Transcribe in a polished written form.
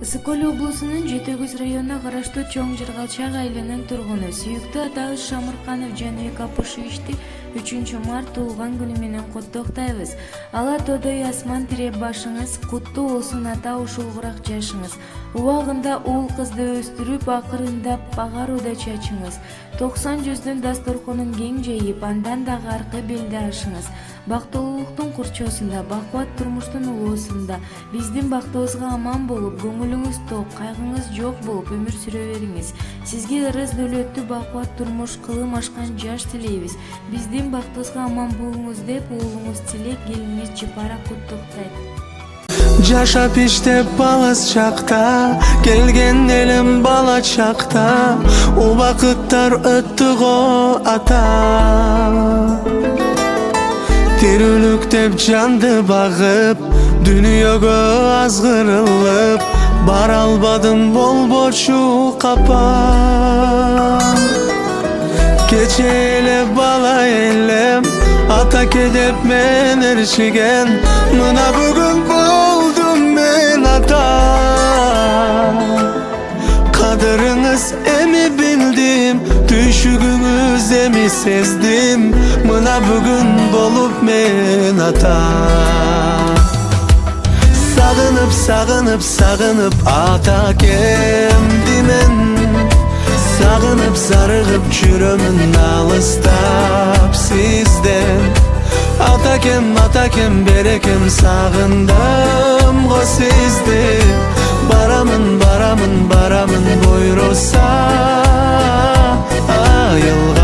Ысык Көл облусунун Жети Көз районуна караштуу Чоң Жыргалчак айылынын тургуну сүйүктүү атабыз Шамырканов Жаныбек Апушевичти 3 март туулган күнү менен коттоктойбуз. Ала Тодой асман тиреп башыңыз, куттуу болсун ата, ушулгураак жашыңыз. Убагында уул кызды өстүрүп, акырындап багарууда чачыңыз. 90 жүздүн дасторконун кең жайып, андан дагы аркы белди ашыңыз. Бактылуулуктун курчоосунда, бакубат турмуштун улуусунда биздин бактыбызга аман болуп, көңүлүңүз ток, кайгыңыз жок болуп өмүр сүрө бериңиз. Сизге ырыс дөөлөттүү бакубат турмуш, кылым ашкан жаш тилейбиз. Биздин бактыбызга аман болуңуз деп уулуңуз Тилек келиниңиз Чыпара куттуктайт. Жашап иштеп балыс чакта, келген элим бала чакта, убакыттар өттү го ата. Тирүүлүк деп жанды багып, дүйнөгө азгырылып, бара албадым болбочу капа. Кече эле бала элем, атаке деп мен ээрчиген, мына бүгүн болдум мен ата. Кадырыңыз эми билдим, түйшүгүңүз эми сездим, мына бүгүн болуп мен ата. Сагынып, сагынып, сагынып атакемди мен, сагынып, зарыгып жүрөмүн алыстап сизден. Атакем, атакем, берекем, сагындым го сизди. Барамын, барамын, барамын буйруса айылга.